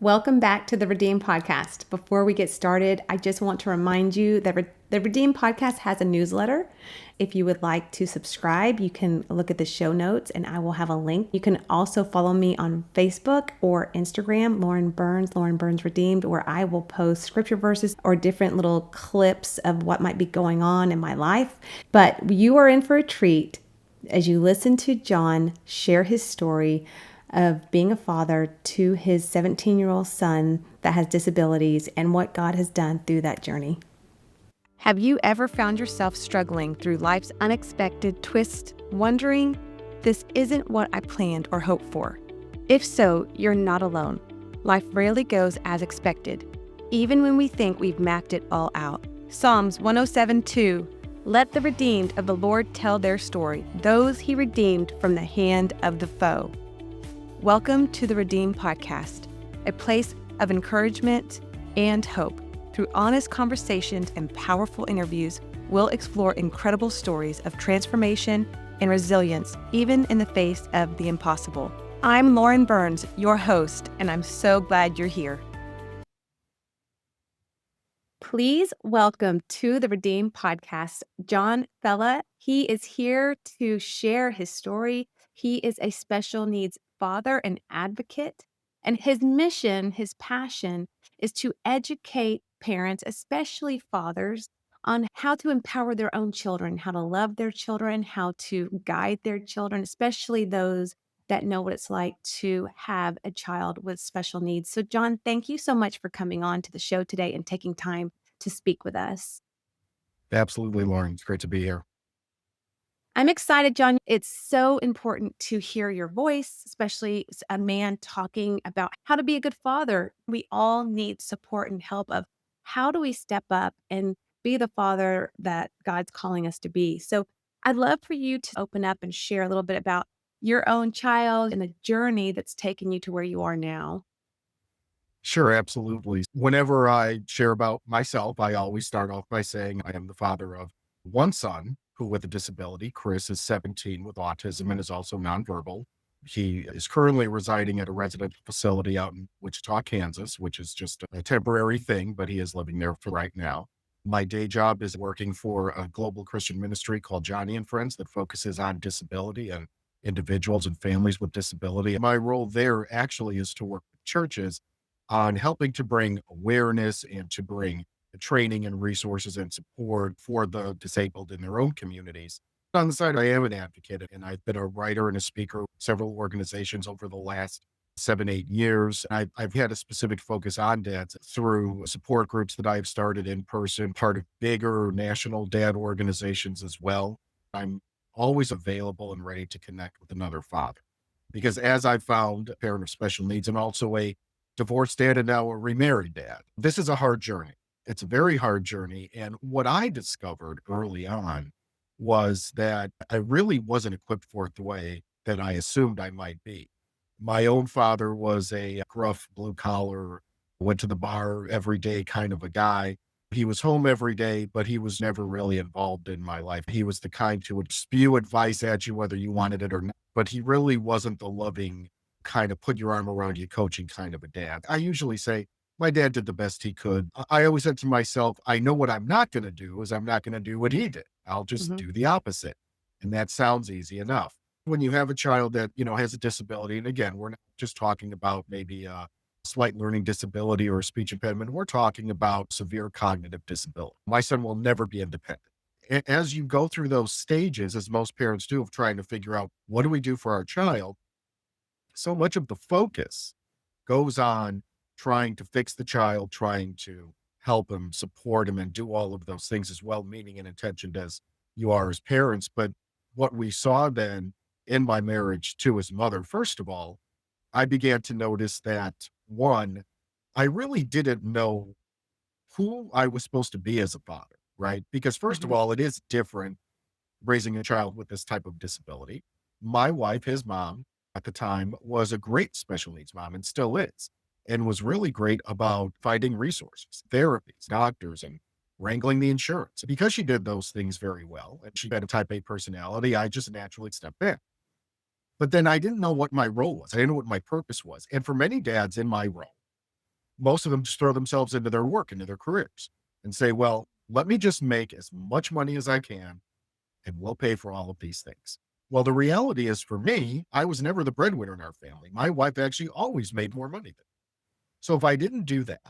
Welcome back to the Redeem Podcast. Before we get started, I just want to remind you that the Redeem Podcast has a newsletter. If you would like to subscribe, you can look at the show notes and I will have a link. You can also follow me on Facebook or Instagram, Lauren Burns Redeemed, where I will post scripture verses or different little clips of what might be going on in my life. But you are in for a treat as you listen to John share his story of being a father to his 17-year-old son that has disabilities and what God has done through that journey. Have you ever found yourself struggling through life's unexpected twists, wondering, this isn't what I planned or hoped for? If so, you're not alone. Life rarely goes as expected, even when we think we've mapped it all out. Psalms 107:2, let the redeemed of the Lord tell their story, those he redeemed from the hand of the foe. Welcome to the Redeem Podcast, a place of encouragement and hope. Through honest conversations and powerful interviews, we'll explore incredible stories of transformation and resilience, even in the face of the impossible. I'm Lauren Burns, your host, and I'm so glad you're here. Please welcome to the Redeem Podcast, John Fela. He is here to share his story. He is a special needs father and advocate, and his mission, his passion, is to educate parents, especially fathers, on how to empower their own children, how to love their children, how to guide their children, especially those that know what it's like to have a child with special needs. So, John, thank you so much for coming on to the show today and taking time to speak with us. Absolutely, Lauren. It's great to be here. I'm excited, John. It's so important to hear your voice, especially as a man talking about how to be a good father. We all need support and help of how do we step up and be the father that God's calling us to be. So I'd love for you to open up and share a little bit about your own child and the journey that's taken you to where you are now. Sure, absolutely. Whenever I share about myself, I always start off by saying I am the father of one son who with a disability. Chris is 17 with autism and is also nonverbal. He is currently residing at a residential facility out in Wichita, Kansas, which is just a temporary thing, but he is living there for right now. My day job is working for a global Christian ministry called Johnny and Friends that focuses on disability and individuals and families with disability. My role there actually is to work with churches on helping to bring awareness and to bring training and resources and support for the disabled in their own communities. On the side, I am an advocate, and I've been a writer and a speaker with several organizations over the last 7-8 years. I've had a specific focus on dads through support groups that I've started in person, part of bigger national dad organizations as well. I'm always available and ready to connect with another father. Because as I found, a parent of special needs and also a divorced dad and now a remarried dad, this is a hard journey. It's a very hard journey. And what I discovered early on was that I really wasn't equipped for it the way that I assumed I might be. My own father was a gruff, blue collar, went to the bar every day kind of a guy. He was home every day, but he was never really involved in my life. He was the kind who would spew advice at you, whether you wanted it or not, but he really wasn't the loving kind of put your arm around you coaching kind of a dad. I usually say my dad did the best he could. I always said to myself, I know what I'm not going to do is I'm not going to do what he did. I'll just do the opposite. And that sounds easy enough. When you have a child that, has a disability, and again, we're not just talking about maybe a slight learning disability or a speech impediment. We're talking about severe cognitive disability. My son will never be independent. As you go through those stages, as most parents do, of trying to figure out what do we do for our child, so much of the focus goes on trying to fix the child, trying to help him, support him, and do all of those things as well-meaning and intentioned as you are as parents. But what we saw then in my marriage to his mother, first of all, I began to notice that one, I really didn't know who I was supposed to be as a father, right? Because first of all, it is different raising a child with this type of disability. My wife, his mom at the time, was a great special needs mom and still is, and was really great about finding resources, therapies, doctors, and wrangling the insurance. Because she did those things very well and she had a type A personality, I just naturally stepped in. But then I didn't know what my role was. I didn't know what my purpose was. And for many dads in my role, Most of them just throw themselves into their work, into their careers and say, well, let me just make as much money as I can and we'll pay for all of these things. Well, the reality is for me, I was never the breadwinner in our family. My wife actually always made more money than me. So if I didn't do that,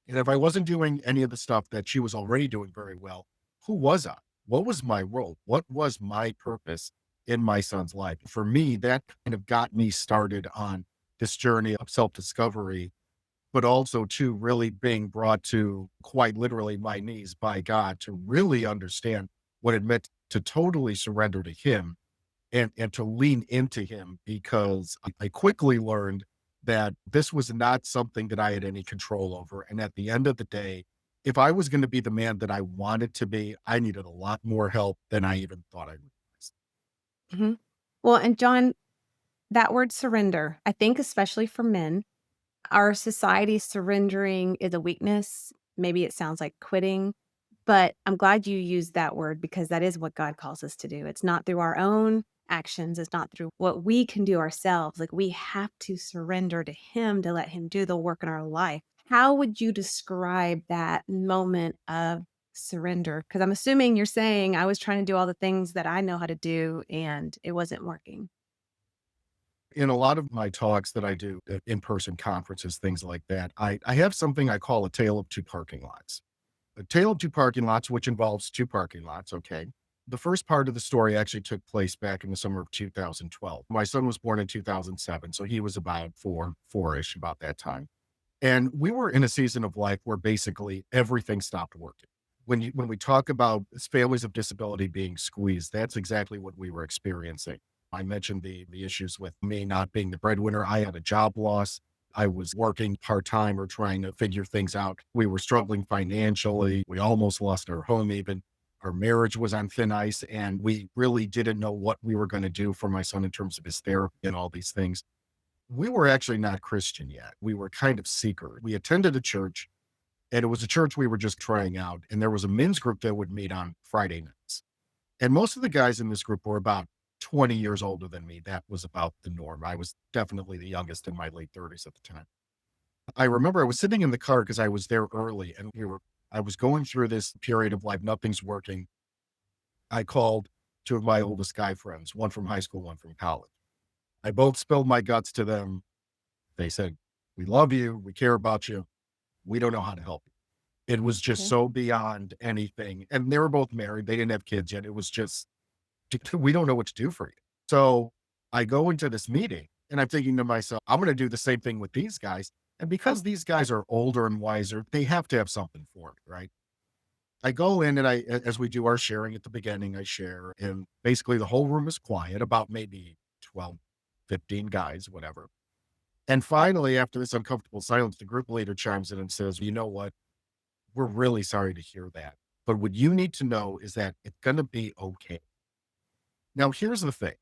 and if I wasn't doing any of the stuff that she was already doing very well, who was I? What was my role? What was my purpose in my son's life? For me, that kind of got me started on this journey of self discovery, but also to really being brought to quite literally my knees by God to really understand what it meant to totally surrender to Him and to lean into Him, because I quickly learned that this was not something that I had any control over. And at the end of the day, if I was going to be the man that I wanted to be, I needed a lot more help than I even thought I would. Hmm. Well, and John, that word surrender, I think, especially for men, our society surrendering is a weakness. Maybe it sounds like quitting, but I'm glad you used that word because that is what God calls us to do. It's not through our own actions, it's not through what we can do ourselves. Like we have to surrender to Him to let Him do the work in our life. How would you describe that moment of surrender? Because I'm assuming you're saying I was trying to do all the things that I know how to do and it wasn't working. In a lot of my talks that I do at in-person conferences, things like that, I have something I call a tale of two parking lots. A tale of two parking lots, which involves two parking lots. Okay. The first part of the story actually took place back in the summer of 2012. My son was born in 2007, so he was about four-ish about that time. And we were in a season of life where basically everything stopped working. When we talk about families of disability being squeezed, that's exactly what we were experiencing. I mentioned the issues with me not being the breadwinner. I had a job loss. I was working part-time or trying to figure things out. We were struggling financially. We almost lost our home even. Our marriage was on thin ice, and we really didn't know what we were going to do for my son in terms of his therapy and all these things. We were actually not Christian yet. We were kind of seeker. We attended a church, and it was a church we were just trying out. And there was a men's group that would meet on Friday nights. And most of the guys in this group were about 20 years older than me. That was about the norm. I was definitely the youngest in my late 30s at the time. I remember I was sitting in the car because I was there early and I was going through this period of life, nothing's working. I called two of my oldest guy friends, one from high school, one from college. I both spilled my guts to them. They said, we love you. We care about you. We don't know how to help you. It was just Okay. so beyond anything. And they were both married. They didn't have kids yet. It was just, we don't know what to do for you. So I go into this meeting and I'm thinking to myself, I'm going to do the same thing with these guys. And because these guys are older and wiser, they have to have something for me, right? I go in and as we do our sharing at the beginning, I share, and basically the whole room is quiet, about maybe 12, 15 guys, whatever. And finally, after this uncomfortable silence, the group leader chimes in and says, you know what? We're really sorry to hear that. But what you need to know is that it's going to be okay. Now, here's the thing.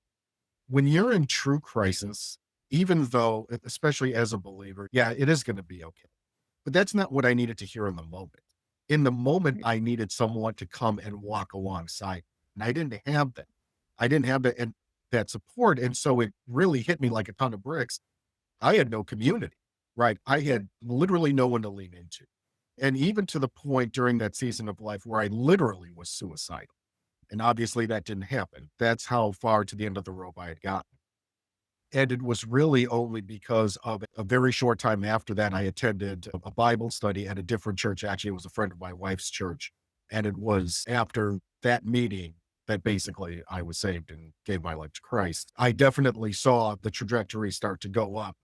When you're in true crisis, even though, especially as a believer, yeah, it is going to be okay. But that's not what I needed to hear in the moment. In the moment, Right. I needed someone to come and walk alongside. And I didn't have that. I didn't have that and that support. And so it really hit me like a ton of bricks. I had no community, right? I had literally no one to lean into. And even to the point during that season of life where I literally was suicidal. And obviously that didn't happen. That's how far to the end of the rope I had gotten. And it was really only because of a very short time after that, I attended a Bible study at a different church. Actually, it was a friend of my wife's church. And it was after that meeting that basically I was saved and gave my life to Christ. I definitely saw the trajectory start to go up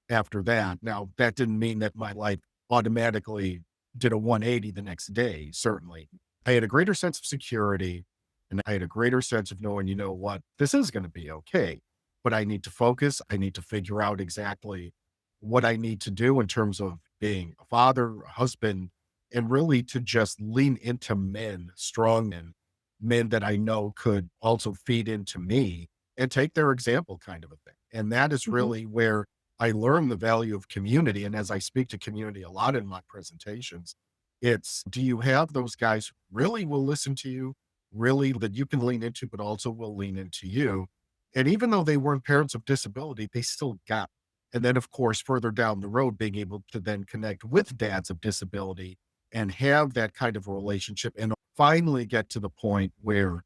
after that. Now, that didn't mean that my life automatically did a 180 the next day, certainly. I had a greater sense of security and I had a greater sense of knowing, you know what, this is going to be okay. But I need to focus. I need to figure out exactly what I need to do in terms of being a father, a husband, and really to just lean into men, strong men, men that I know could also feed into me and take their example kind of a thing. And that is Mhm. really where I learned the value of community. And as I speak to community a lot in my presentations, it's do you have those guys who really will listen to you, really that you can lean into, but also will lean into you? And even though they weren't parents of disability, they still got. And then, of course, further down the road, being able to then connect with dads of disability and have that kind of relationship and finally get to the point where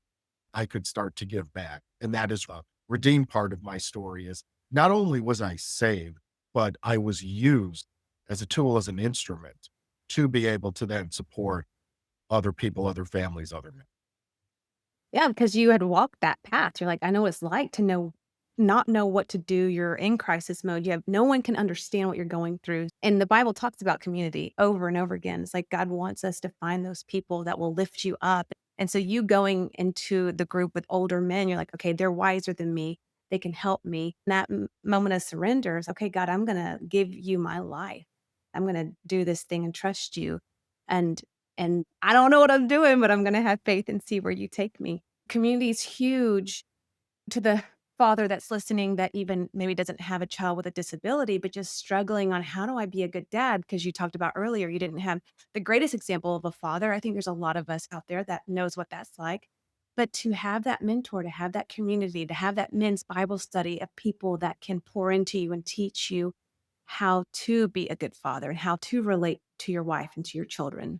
I could start to give back. And that is the redeemed part of my story is not only was I saved, but I was used as a tool, as an instrument to be able to then support other people, other families, other men. Yeah, because you had walked that path. You're like, "I know what it's like to not know what to do." You're in crisis mode. You have no one can understand what you're going through. And the Bible talks about community over and over again. It's like God wants us to find those people that will lift you up. And so you going into the group with older men, you're like, "Okay, they're wiser than me. They can help me." And that moment of surrender is, "Okay, God, I'm gonna give you my life. I'm gonna do this thing and trust you. And and I don't know what I'm doing, but I'm gonna have faith and see where you take me." Community is huge to the father that's listening that even maybe doesn't have a child with a disability, but just struggling on how do I be a good dad? Because you talked about earlier, you didn't have the greatest example of a father. I think there's a lot of us out there that knows what that's like. But to have that mentor, to have that community, to have that men's Bible study of people that can pour into you and teach you how to be a good father and how to relate to your wife and to your children.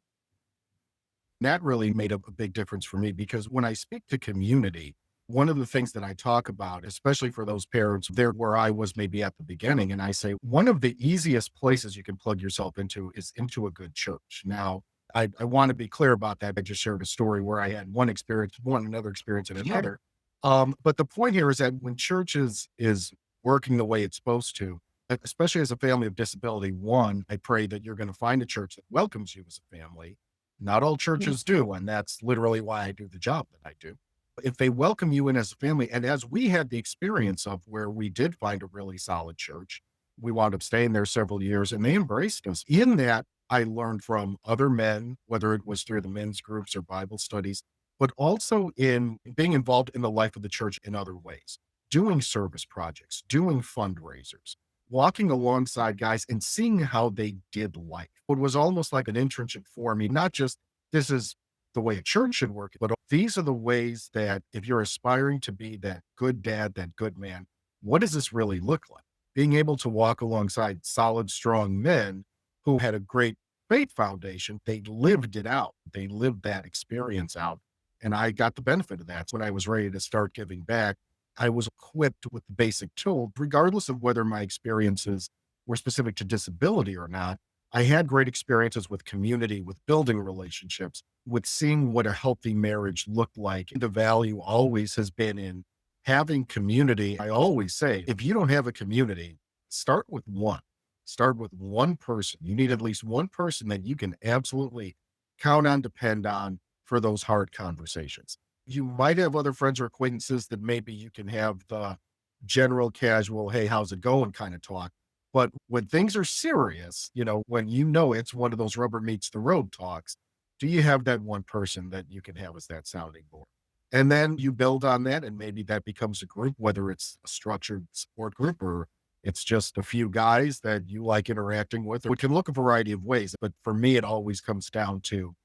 That really made a big difference for me because when I speak to community, one of the things that I talk about, especially for those parents there where I was maybe at the beginning, and I say one of the easiest places you can plug yourself into is into a good church. Now, I want to be clear about that. I just shared a story where I had one experience, one another experience, and Sure. another. But the point here is that when church is working the way it's supposed to, especially as a family of disability, one, I pray that you're going to find a church that welcomes you as a family. Not all Yeah. churches do, and that's literally why I do the job that I do. If they welcome you in as a family, and as we had the experience of where we did find a really solid church, we wound up staying there several years and they embraced us. In that, I learned from other men, whether it was through the men's groups or Bible studies, but also in being involved in the life of the church in other ways, doing service projects, doing fundraisers, walking alongside guys and seeing how they did life. It was almost like an internship for me, not just this is the way a church should work, but these are the ways that if you're aspiring to be that good dad, that good man, what does this really look like? Being able to walk alongside solid, strong men who had a great faith foundation, they lived it out. They lived that experience out. And I got the benefit of that. So when I was ready to start giving back, I was equipped with the basic tool, regardless of whether my experiences were specific to disability or not. I had great experiences with community, with building relationships, with seeing what a healthy marriage looked like. The value always has been in having community. I always say, if you don't have a community, start with one. Start with one person. You need at least one person that you can absolutely count on, depend on for those hard conversations. You might have other friends or acquaintances that maybe you can have the general casual, hey, how's it going kind of talk. But when things are serious, when it's one of those rubber meets the road talks, do you have that one person that you can have as that sounding board? And then you build on that, and maybe that becomes a group, whether it's a structured support group or it's just a few guys that you like interacting with. It can look a variety of ways. But for me, it always comes down to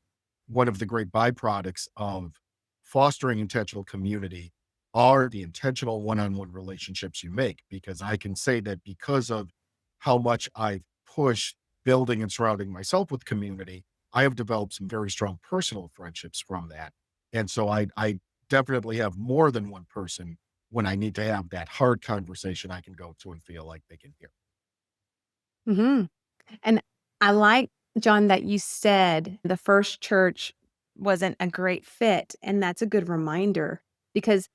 one of the great byproducts of fostering intentional community are the intentional one-on-one relationships you make. Because I can say that because of how much I've pushed building and surrounding myself with community, I have developed some very strong personal friendships from that. And so I definitely have more than one person when I need to have that hard conversation I can go to and feel like they can hear. Mhm. And I like, John, that you said the first church wasn't a great fit, and that's a good reminder because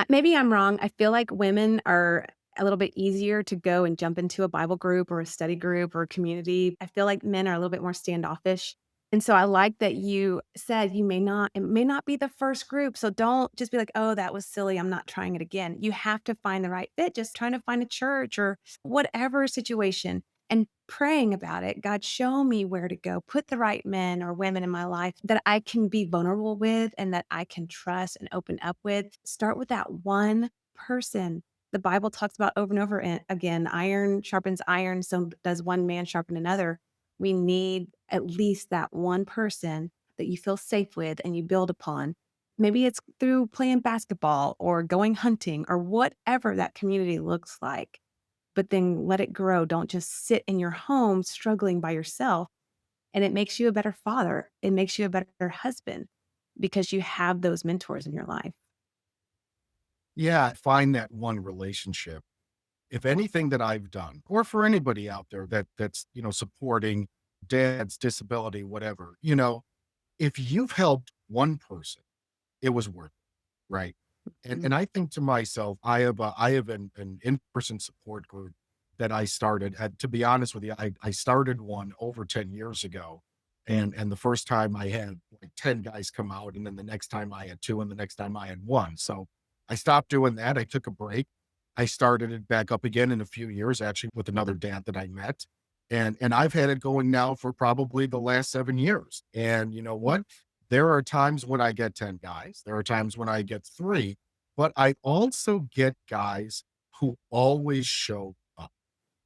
maybe I'm wrong. I feel like women are a little bit easier to go and jump into a Bible group or a study group or a community. I feel like men are a little bit more standoffish. And so I like that you said it may not be the first group. So don't just be like, oh, that was silly. I'm not trying it again. You have to find the right fit, just trying to find a church or whatever situation and praying about it. God, show me where to go. Put the right men or women in my life that I can be vulnerable with and that I can trust and open up with. Start with that one person. The Bible talks about over and over again, iron sharpens iron, so does one man sharpen another. We need at least that one person that you feel safe with and you build upon. Maybe it's through playing basketball or going hunting or whatever that community looks like, but then let it grow. Don't just sit in your home struggling by yourself. And it makes you a better father. It makes you a better husband because you have those mentors in your life. Yeah, find that one relationship. If anything that I've done, or for anybody out there that's supporting dad's disability, whatever, if you've helped one person, it was worth it, right? And Mm. and I think to myself, I have an in-person support group that I started. To be honest with you, I started one over 10 years ago. And the first time I had like 10 guys come out, and then the next time I had two, and the next time I had one. So I stopped doing that. I took a break. I started it back up again in a few years, actually, with another dad that I met. And I've had it going now for probably the last 7 years. And you know what? There are times when I get 10 guys. There are times when I get three, but I also get guys who always show up.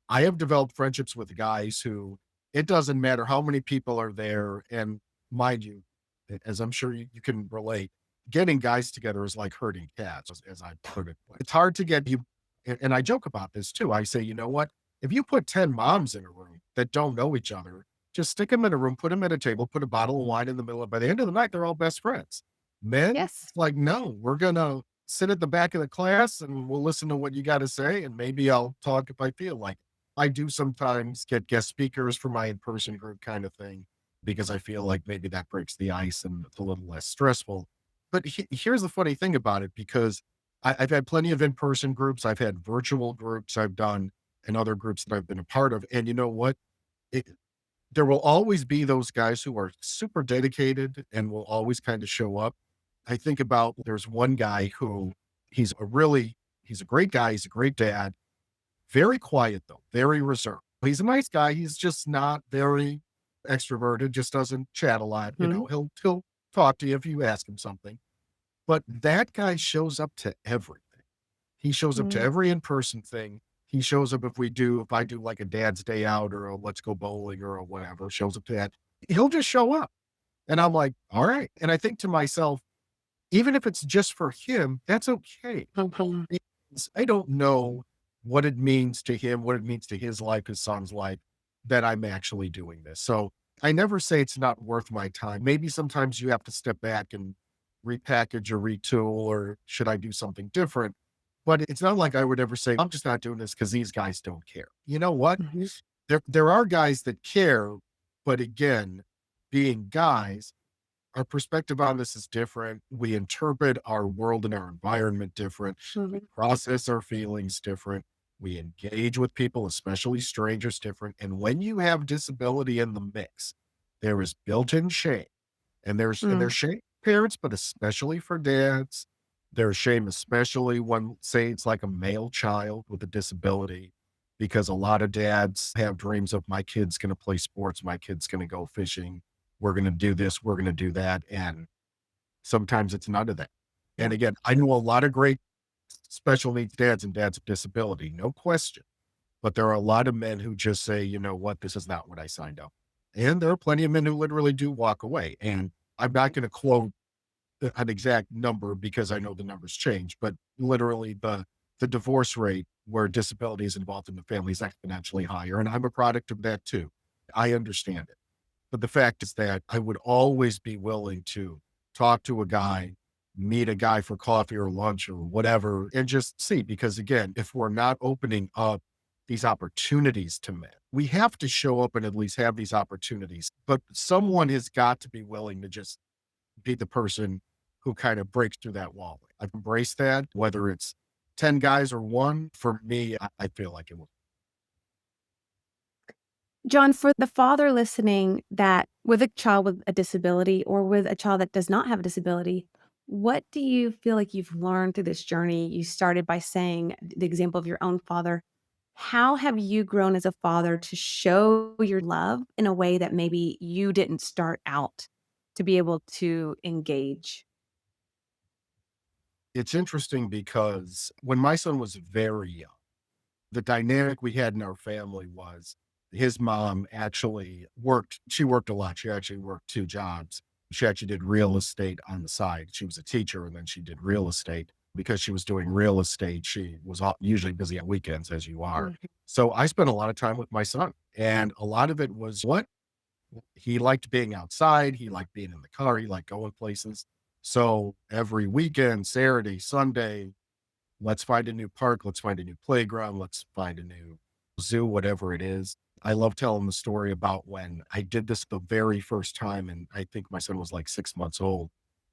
I have developed friendships with guys who it doesn't matter how many people are there. And mind you, as I'm sure you can relate, getting guys together is like herding cats, as I put it. It's hard to get you. And I joke about this too. I say, you know what? If you put 10 moms in a room that don't know each other, just stick them in a room, put them at a table, put a bottle of wine in the middle. By the end of the night, they're all best friends. Men, Yes. it's like, no, we're going to sit at the back of the class and we'll listen to what you got to say. And maybe I'll talk if I feel like it. I do sometimes get guest speakers for my in-person group kind of thing because I feel like maybe that breaks the ice and it's a little less stressful. But here's the funny thing about it, because I've had plenty of in-person groups. I've had virtual groups I've done and other groups that I've been a part of. And you know what? It, there will always be those guys who are super dedicated and will always kind of show up. I think about there's one guy who he's a great guy. He's a great dad. Very quiet though, very reserved. He's a nice guy. He's just not very extroverted, just doesn't chat a lot. Mhm. He'll talk to you if you ask him something. But that guy shows up to everything. He shows up to Mm. every in-person thing. He shows up if I do like a dad's day out or a let's go bowling or a whatever, shows up to that. He'll just show up. And I'm like, all right. And I think to myself, even if it's just for him, that's okay. Mhm. I don't know what it means to him, what it means to his life, his son's life, that I'm actually doing this. So I never say it's not worth my time. Maybe sometimes you have to step back and repackage or retool, or should I do something different? But it's not like I would ever say, I'm just not doing this because these guys don't care. You know what? Mhm. There are guys that care, but again, being guys, our perspective on this is different. We interpret our world and our environment different. We Mhm. process our feelings different. We engage with people, especially strangers, different. And when you have disability in the mix, there is built-in shame. And there's Mm. shame for parents, but especially for dads. There's shame, especially when, say, it's like a male child with a disability, because a lot of dads have dreams of my kid's going to play sports, my kid's going to go fishing, we're going to do this, we're going to do that. And sometimes it's none of that. Yeah. And again, I know a lot of great special needs dads and dads with disability, no question. But there are a lot of men who just say, you know what, this is not what I signed up. And there are plenty of men who literally do walk away. And I'm not going to quote an exact number because I know the numbers change, but literally the divorce rate where disability is involved in the family is exponentially higher. And I'm a product of that too. I understand it. But the fact is that I would always be willing to talk to a guy, meet a guy for coffee or lunch or whatever, and just see. Because again, if we're not opening up these opportunities to men, we have to show up and at least have these opportunities. But someone has got to be willing to just be the person who kind of breaks through that wall. I've embraced that, whether it's 10 guys or one. For me, I feel like it will. John, for the father listening that with a child with a disability or with a child that does not have a disability, what do you feel like you've learned through this journey? You started by saying the example of your own father. How have you grown as a father to show your love in a way that maybe you didn't start out to be able to engage? It's interesting because when my son was very young, the dynamic we had in our family was his mom actually worked. She worked a lot. She actually worked two jobs. She actually did real estate on the side. She was a teacher and then she did real estate. because she was doing real estate. She was usually busy on weekends, as you are. Mhm. So I spent a lot of time with my son, and a lot of it was what he liked being outside. He liked being in the car. He liked going places. So every weekend, Saturday, Sunday, let's find a new park. Let's find a new playground. Let's find a new zoo, whatever it is. I love telling the story about when I did this the very first time. And I think my son was like 6 months old.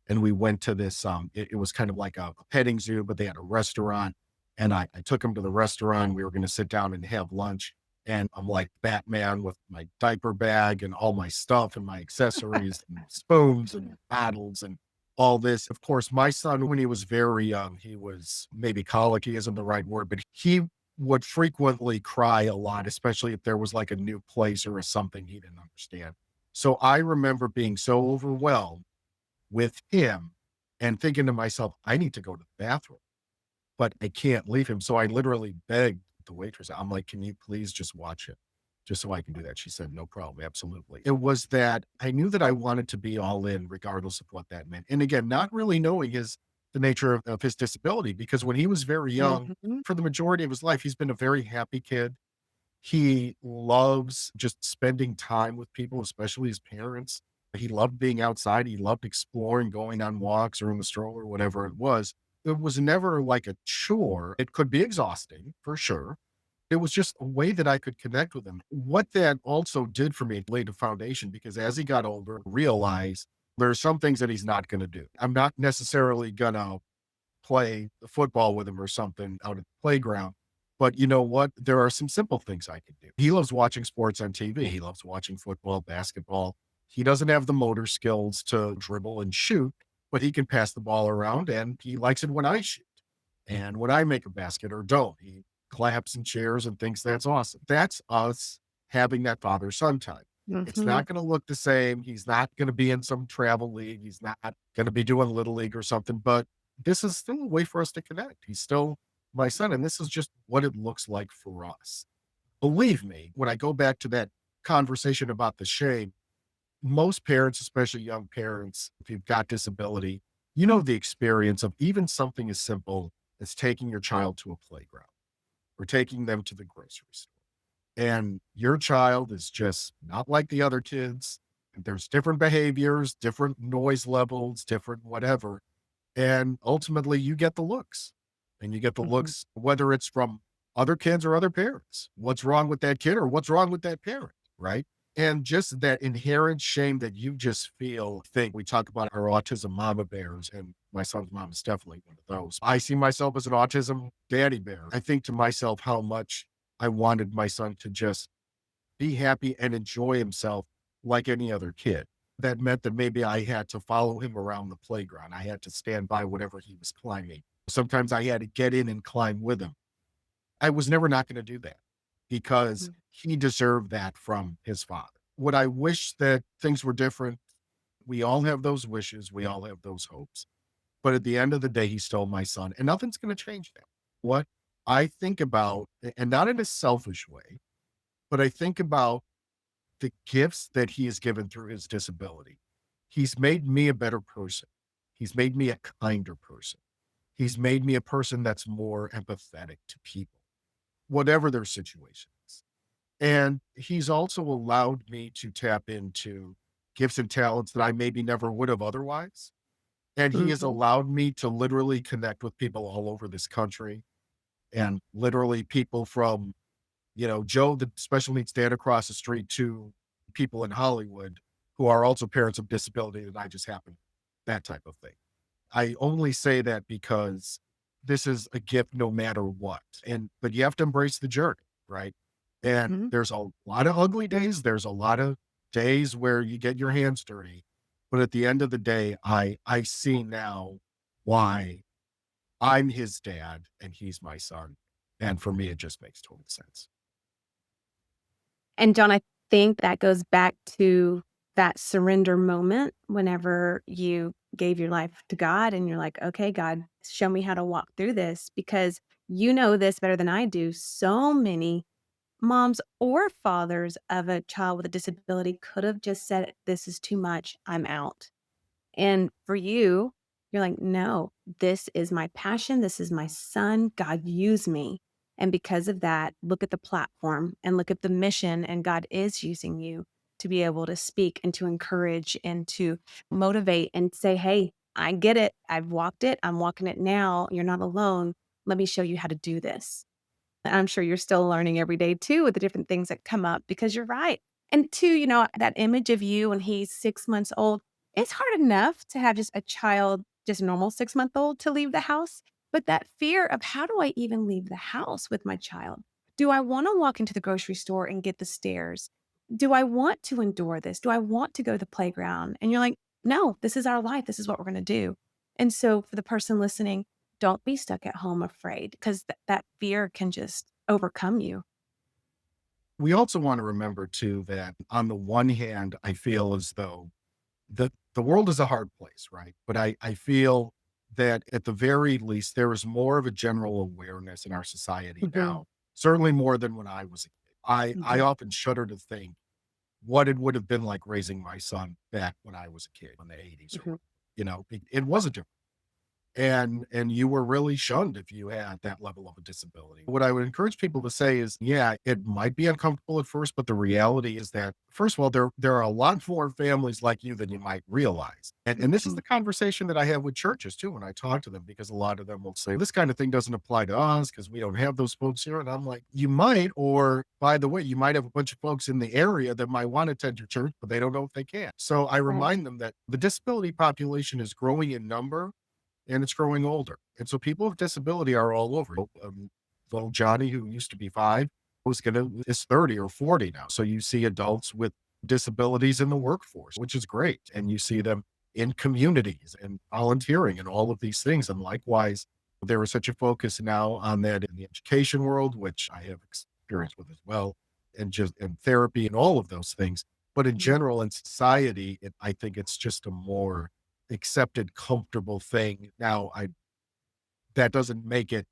And we went to this, it was kind of like a petting zoo, but they had a restaurant. And I took him to the restaurant. We were going to sit down and have lunch. And I'm like Batman with my diaper bag and all my stuff and my accessories and spoons and bottles and all this. Of course, my son, when he was very young, he was maybe colicky isn't the right word, but he would frequently cry a lot, especially if there was like a new place or a something he didn't understand. So I remember being so overwhelmed with him and thinking to myself, I need to go to the bathroom, but I can't leave him. So I literally begged the waitress. I'm like, can you please just watch it? Just so I can do that. She said, no problem. Absolutely. It was that I knew that I wanted to be all in, regardless of what that meant. And again, not really knowing the nature of his disability, because when he was very young, Mhm. for the majority of his life, he's been a very happy kid. He loves just spending time with people, especially his parents. He loved being outside. He loved exploring, going on walks or in the stroller, whatever it was. It was never like a chore. It could be exhausting for sure. It was just a way that I could connect with him. What that also did for me, it laid a foundation because as he got older, realized there are some things that he's not going to do. I'm not necessarily going to play the football with him or something out at the playground. But you know what? There are some simple things I can do. He loves watching sports on TV. He loves watching football, basketball. He doesn't have the motor skills to dribble and shoot, but he can pass the ball around and he likes it when I shoot. And when I make a basket or don't, he claps and cheers and thinks that's awesome. That's us having that father son time. It's Mhm. not going to look the same. He's not going to be in some travel league. He's not going to be doing little league or something, but this is still a way for us to connect. He's still my son. And this is just what it looks like for us. Believe me, when I go back to that conversation about the shame, most parents, especially young parents, if you've got disability, you know the experience of even something as simple as taking your child to a playground or taking them to the grocery store. And your child is just not like the other kids. There's different behaviors, different noise levels, different whatever. And ultimately, you get the looks. And you get the Mhm. looks, whether it's from other kids or other parents. What's wrong with that kid or what's wrong with that parent, right? And just that inherent shame that you just feel. Think we talk about our autism mama bears, and my son's mom is definitely one of those. I see myself as an autism daddy bear. I think to myself how much I wanted my son to just be happy and enjoy himself like any other kid. That meant that maybe I had to follow him around the playground. I had to stand by whatever he was climbing. Sometimes I had to get in and climb with him. I was never not going to do that because Mhm. he deserved that from his father. Would I wish that things were different? We all have those wishes. We all have those hopes. But at the end of the day, he stole my son, and nothing's going to change that. What I think about, and not in a selfish way, but I think about the gifts that he has given through his disability. He's made me a better person. He's made me a kinder person. He's made me a person that's more empathetic to people, whatever their situation is. And he's also allowed me to tap into gifts and talents that I maybe never would have otherwise. And he has Mhm. allowed me to literally connect with people all over this country and literally people from Joe, the special needs dad across the street, to people in Hollywood who are also parents of disability that I just happen, that type of thing. I only say that because this is a gift no matter what. But you have to embrace the journey, right? And Mhm. there's a lot of ugly days. There's a lot of days where you get your hands dirty. But at the end of the day, I see now why I'm his dad and he's my son. And for me, it just makes total sense. And John, I think that goes back to that surrender moment whenever you gave your life to God and you're like, "Okay, God, show me how to walk through this," because you know this better than I do. So many moms or fathers of a child with a disability could have just said, "This is too much. I'm out." And for you, You're like, no, this is my passion. This is my son. God used me. And because of that, look at the platform and look at the mission. And God is using you to be able to speak and to encourage and to motivate and say, hey, I get it. I've walked it. I'm walking it now. You're not alone. Let me show you how to do this. And I'm sure you're still learning every day too with the different things that come up because you're right. And two, that image of you when he's 6 months old, it's hard enough to have just a child, just normal 6 month old to leave the house. But that fear of how do I even leave the house with my child? Do I want to walk into the grocery store and get the stairs? Do I want to endure this? Do I want to go to the playground? And you're like, no, this is our life. This is what we're going to do. And so for the person listening, don't be stuck at home afraid because that fear can just overcome you. We also want to remember too that on the one hand, I feel as though the world is a hard place, right? But I feel that at the very least, there is more of a general awareness in our society Mhm, now, certainly more than when I was a kid. I mhm, often shudder to think what it would have been like raising my son back when I was a kid in the 80s or mhm, what. It was a different and you were really shunned if you had that level of a disability. What I would encourage people to say is, yeah, it might be uncomfortable at first, but the reality is that first of all, there are a lot more families like you than you might realize. And this is mhm. the conversation that I have with churches too when I talk to them, because a lot of them will say, this kind of thing doesn't apply to us because we don't have those folks here. And I'm like, you might, or by the way, you might have a bunch of folks in the area that might want to attend your church, but they don't know if they can. So I Right. remind them that the disability population is growing in number and it's growing older. And so people with disability are all over. Little Johnny, who used to be 5, is 30 or 40 now. So you see adults with disabilities in the workforce, which is great. And you see them in communities and volunteering and all of these things. And likewise, there is such a focus now on that in the education world, which I have experience with as well, and just in therapy and all of those things. But in Mhm, general, in society, I think it's just a more accepted, comfortable thing. Now, I that doesn't make it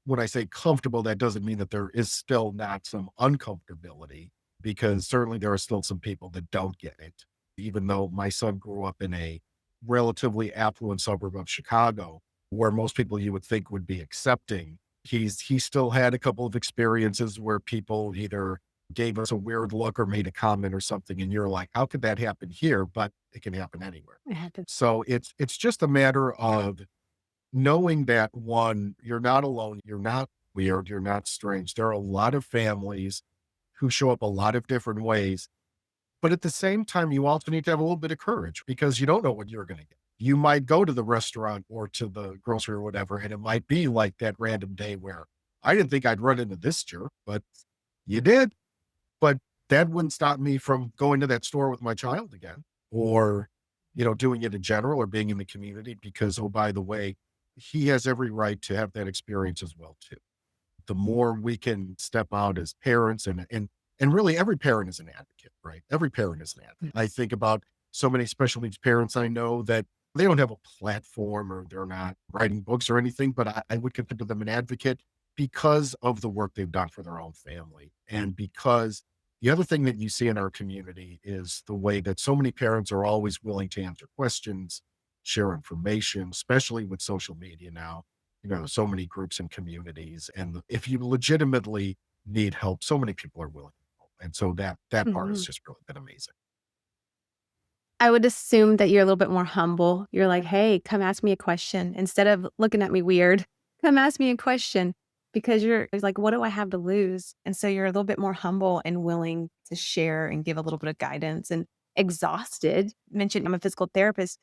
when I say comfortable, that doesn't mean that there is still not some uncomfortability, because certainly there are still some people that don't get it. Even though my son grew up in a relatively affluent suburb of Chicago, where most people you would think would be accepting, he still had a couple of experiences where people either gave us a weird look or made a comment or something, and you're like, how could that happen here? But it can happen anywhere. it happens. So it's just a matter of knowing that one, you're not alone, you're not weird, you're not strange. There are a lot of families who show up a lot of different ways. But at the same time, you also need to have a little bit of courage because you don't know what you're going to get. You might go to the restaurant or to the grocery or whatever, and it might be like that random day where I didn't think I'd run into this jerk, but you did. But that wouldn't stop me from going to that store with my child again, or, doing it in general or being in the community because, oh, by the way, he has every right to have that experience as well too. The more we can step out as parents and really every parent is an advocate, right? Every parent is an advocate. I think about so many special needs parents I know that they don't have a platform or they're not writing books or anything, but I would consider them an advocate because of the work they've done for their own family. And because the other thing that you see in our community is the way that so many parents are always willing to answer questions, share information, especially with social media now, so many groups and communities. And if you legitimately need help, so many people are willing to help. And so that part has Mhm. just really been amazing. I would assume that you're a little bit more humble. You're like, "Hey, come ask me a question." Instead of looking at me weird, "Come ask me a question," because you're it's like, "What do I have to lose?" And so you're a little bit more humble and willing to share and give a little bit of guidance and exhausted. Mentioned I'm a physical therapist.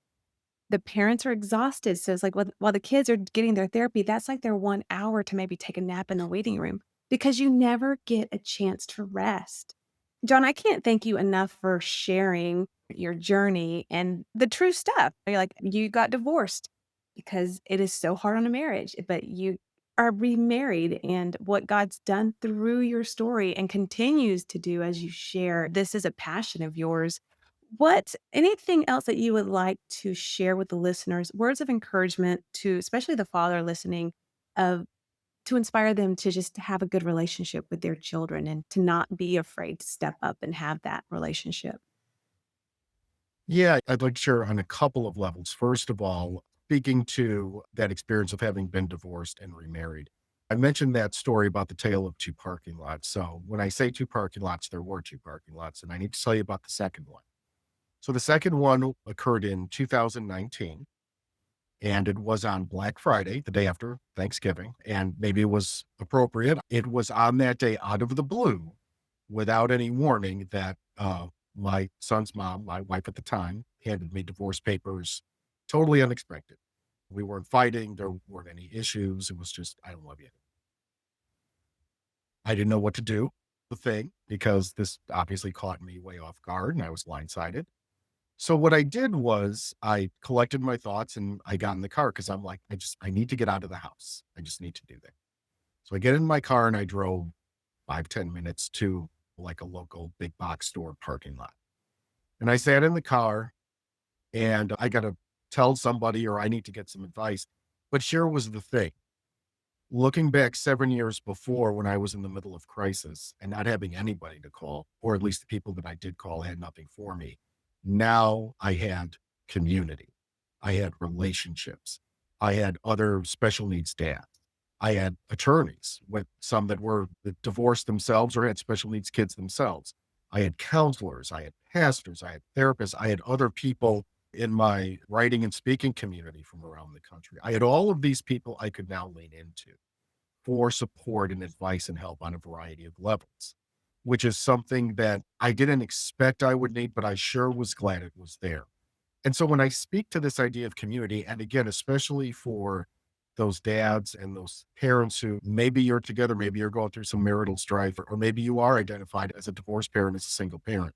The parents are exhausted, so it's like while the kids are getting their therapy, that's like their 1 hour to maybe take a nap in the waiting room because you never get a chance to rest. John, I can't thank you enough for sharing your journey and the true stuff. You're like, you got divorced because it is so hard on a marriage, but you are remarried and what God's done through your story and continues to do as you share. This is a passion of yours. What anything else that you would like to share with the listeners, words of encouragement to especially the father listening of to inspire them to just have a good relationship with their children and to not be afraid to step up and have that relationship? Yeah, I'd like to share on a couple of levels. First of all, speaking to that experience of having been divorced and remarried. I mentioned that story about the tale of two parking lots. So when I say two parking lots, there were two parking lots, and I need to tell you about the second one. So the second one occurred in 2019, and it was on Black Friday, the day after Thanksgiving. And maybe it was appropriate. It was on that day, out of the blue, without any warning, that my son's mom, my wife at the time, handed me divorce papers, totally unexpected. We weren't fighting. There weren't any issues. It was just, I don't love you. I didn't know what to do, the thing, because this obviously caught me way off guard and I was blindsided. So what I did was I collected my thoughts and I got in the car because I'm like, I need to get out of the house. I just need to do that. So I get in my car and I drove 5, 10 minutes to like a local big box store parking lot. And I sat in the car and I got to tell somebody or I need to get some advice. But here was the thing. Looking back 7 years before when I was in the middle of crisis and not having anybody to call, or at least the people that I did call had nothing for me. Now I had community. I had relationships. I had other special needs dads. I had attorneys with some that divorced themselves or had special needs kids themselves. I had counselors. I had pastors. I had therapists. I had other people in my writing and speaking community from around the country. I had all of these people I could now lean into for support and advice and help on a variety of levels, which is something that I didn't expect I would need, but I sure was glad it was there. And so when I speak to this idea of community, and again, especially for those dads and those parents who maybe you're together, maybe you're going through some marital strife, or maybe you are identified as a divorced parent, as a single parent,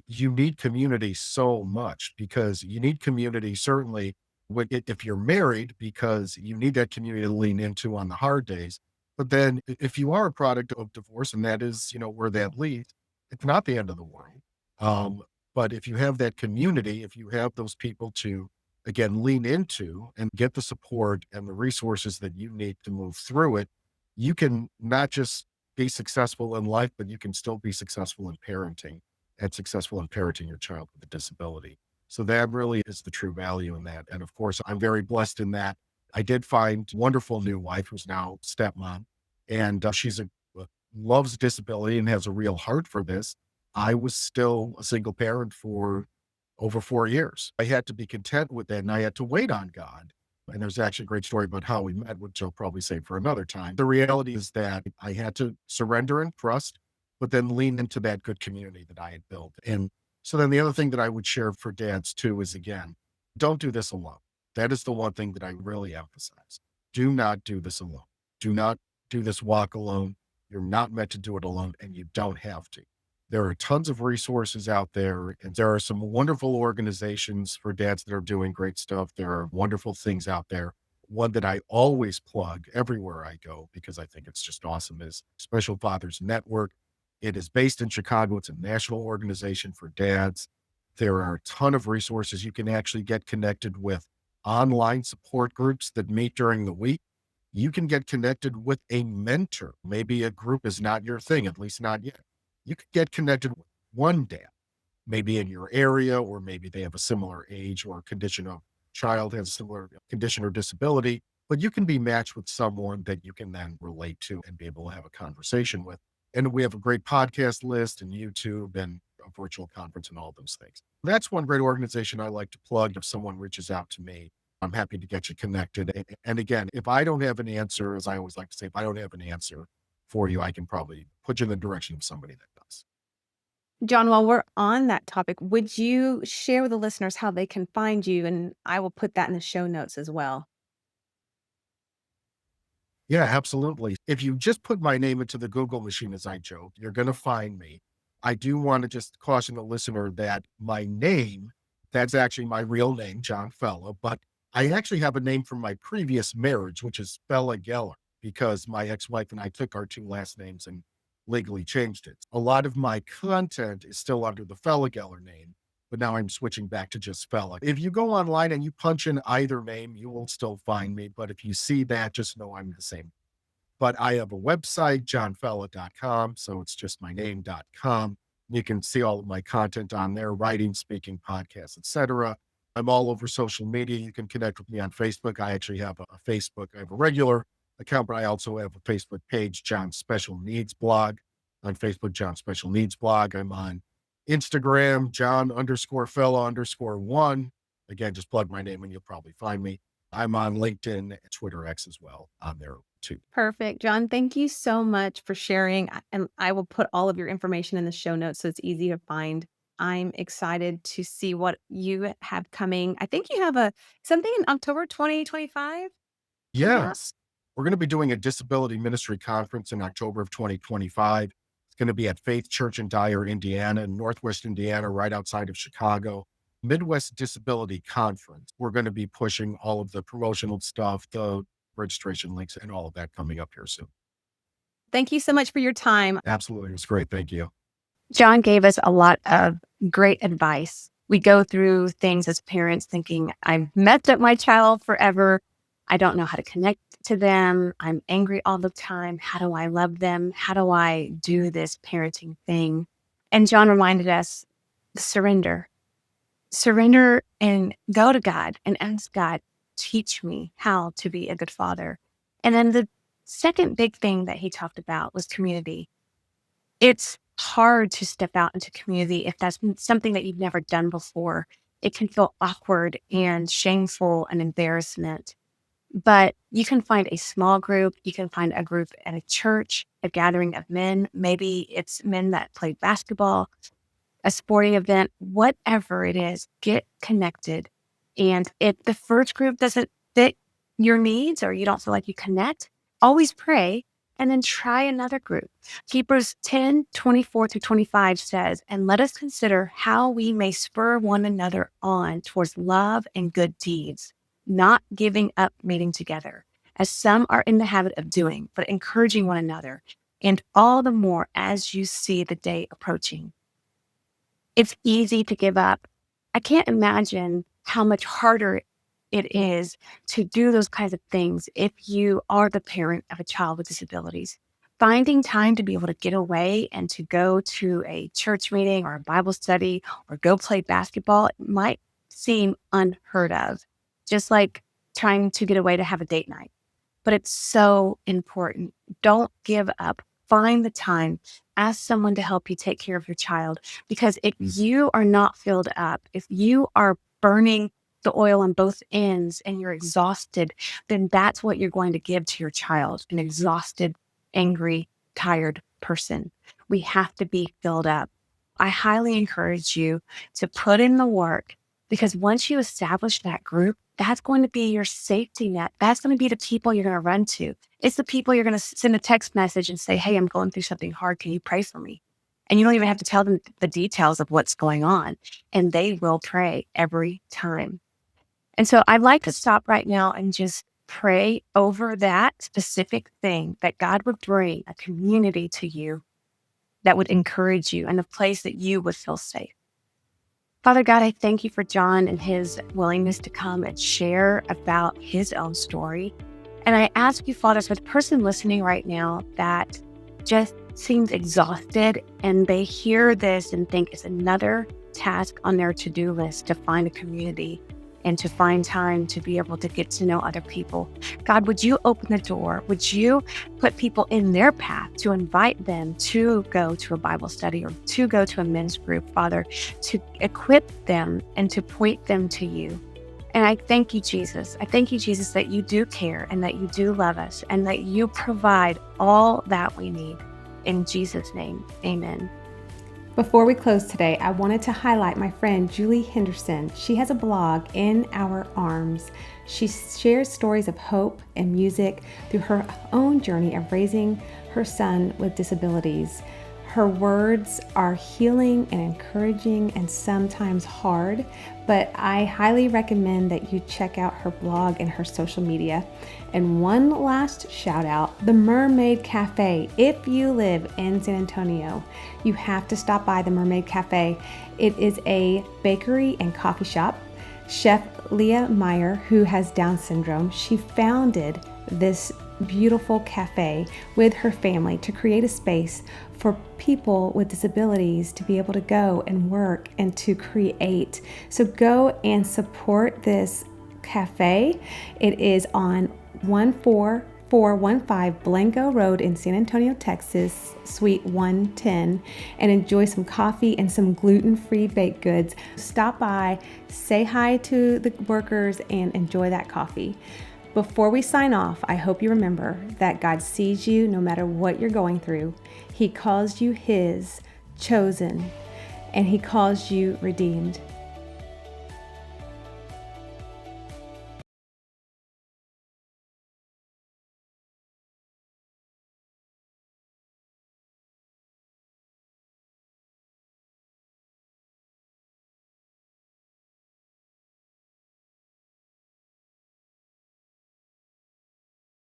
you need community so much because you need community, certainly if you're married, because you need that community to lean into on the hard days. But then if you are a product of divorce, and that is, where that leads, it's not the end of the world. Um, but if you have that community, if you have those people to, again, lean into and get the support and the resources that you need to move through it, you can not just be successful in life, but you can still be successful in parenting and successful in parenting your child with a disability. So that really is the true value in that. And of course, I'm very blessed in that I did find a wonderful new wife who's now stepmom, and she's loves disability and has a real heart for this. I was still a single parent for over 4 years. I had to be content with that and I had to wait on God. And there's actually a great story about how we met, which I'll probably save for another time. The reality is that I had to surrender and trust, but then lean into that good community that I had built. And so then the other thing that I would share for dads too is, again, don't do this alone. That is the one thing that I really emphasize. Do not do this alone. Do not do this walk alone. You're not meant to do it alone, and you don't have to. There are tons of resources out there, and there are some wonderful organizations for dads that are doing great stuff. There are wonderful things out there. One that I always plug everywhere I go because I think it's just awesome is Special Fathers Network. It is based in Chicago. It's a national organization for dads. There are a ton of resources. You can actually get connected with online support groups that meet during the week. You can get connected with a mentor. Maybe a group is not your thing, at least not yet. You could get connected with one dad, maybe in your area, or maybe they have a similar age or condition of child has a similar condition or disability, but you can be matched with someone that you can then relate to and be able to have a conversation with. And we have a great podcast list and YouTube and a virtual conference and all those things. That's one great organization I like to plug if someone reaches out to me. I'm happy to get you connected. And again, if I don't have an answer, as I always like to say, if I don't have an answer for you, I can probably put you in the direction of somebody that does. John, while we're on that topic, would you share with the listeners how they can find you? And I will put that in the show notes as well. Yeah, absolutely. If you just put my name into the Google machine, as I joke, you're going to find me. I do want to just caution the listener that my name, that's actually my real name, John Fela, but I actually have a name from my previous marriage, which is Fela Geller, because my ex-wife and I took our two last names and legally changed it. A lot of my content is still under the Fela Geller name, but now I'm switching back to just Fela. If you go online and you punch in either name, you will still find me. But if you see that, just know I'm the same. But I have a website, johnfella.com. So it's just my name.com. You can see all of my content on there, writing, speaking, podcasts, etc. I'm all over social media. You can connect with me on Facebook. I actually have a Facebook. I have a regular account, but I also have a Facebook page, John Special Needs Blog. On Facebook, John Special Needs Blog. I'm on Instagram, John_Fela_1. Again, just plug my name and you'll probably find me. I'm on LinkedIn and Twitter X as well on there too. Perfect. John, thank you so much for sharing. And I will put all of your information in the show notes so it's easy to find. I'm excited to see what you have coming. I think you have something in October 2025 coming up. Yes. We're going to be doing a disability ministry conference in October of 2025. It's going to be at Faith Church in Dyer, Indiana, in Northwest Indiana, right outside of Chicago. Midwest Disability Conference. We're going to be pushing all of the promotional stuff, the registration links, and all of that coming up here soon. Thank you so much for your time. Absolutely. It was great. Thank you. John gave us a lot of great advice. We go through things as parents thinking, I've messed up my child forever. I don't know how to connect to them. I'm angry all the time. How do I love them? How do I do this parenting thing? And John reminded us, surrender. Surrender and go to God and ask God, teach me how to be a good father. And then the second big thing that he talked about was community. It's hard to step out into community if that's something that you've never done before. It can feel awkward and shameful and embarrassment. But you can find a small group. You can find a group at a church, a gathering of men. Maybe it's men that play basketball, a sporting event, whatever it is, get connected. And if the first group doesn't fit your needs or you don't feel like you connect, always pray and then try another group. Hebrews 10:24-25 says, and let us consider how we may spur one another on towards love and good deeds, not giving up meeting together, as some are in the habit of doing, but encouraging one another, and all the more as you see the day approaching. It's easy to give up. I can't imagine how much harder it is to do those kinds of things if you are the parent of a child with disabilities. Finding time to be able to get away and to go to a church meeting or a Bible study or go play basketball might seem unheard of, just like trying to get away to have a date night. But it's so important. Don't give up. Find the time. Ask someone to help you take care of your child. Because if you are not filled up, if you are burning the oil on both ends and you're exhausted, then that's what you're going to give to your child, an exhausted, angry, tired person. We have to be filled up. I highly encourage you to put in the work, because once you establish that group, that's going to be your safety net. That's going to be the people you're going to run to. It's the people you're going to send a text message and say, hey, I'm going through something hard. Can you pray for me? And you don't even have to tell them the details of what's going on. And they will pray every time. And so I'd like to stop right now and just pray over that specific thing, that God would bring a community to you that would encourage you and a place that you would feel safe. Father God, I thank you for John and his willingness to come and share about his own story. And I ask you, Father, for the person listening right now that just seems exhausted and they hear this and think it's another task on their to-do list to find a community and to find time to be able to get to know other people. God, would you open the door? Would you put people in their path to invite them to go to a Bible study or to go to a men's group, Father, to equip them and to point them to you? And I thank you, Jesus. I thank you, Jesus, that you do care and that you do love us and that you provide all that we need. In Jesus' name, amen. Before we close today, I wanted to highlight my friend Julie Henderson. She has a blog, In Our Arms. She shares stories of hope and music through her own journey of raising her son with disabilities. Her words are healing and encouraging and sometimes hard, but I highly recommend that you check out her blog and her social media. And one last shout out, the Mermaid Café. If you live in San Antonio, you have to stop by the Mermaid Café. It is a bakery and coffee shop. Chef Leah Meyer, who has Down syndrome, she founded this beautiful cafe with her family to create a space for people with disabilities to be able to go and work and to create. So go and support this cafe. It is on 14415 Blanco Road in San Antonio, Texas, Suite 110, and enjoy some coffee and some gluten-free baked goods. Stop by, say hi to the workers, and enjoy that coffee. Before we sign off, I hope you remember that God sees you no matter what you're going through. He calls you His, chosen, and He calls you redeemed.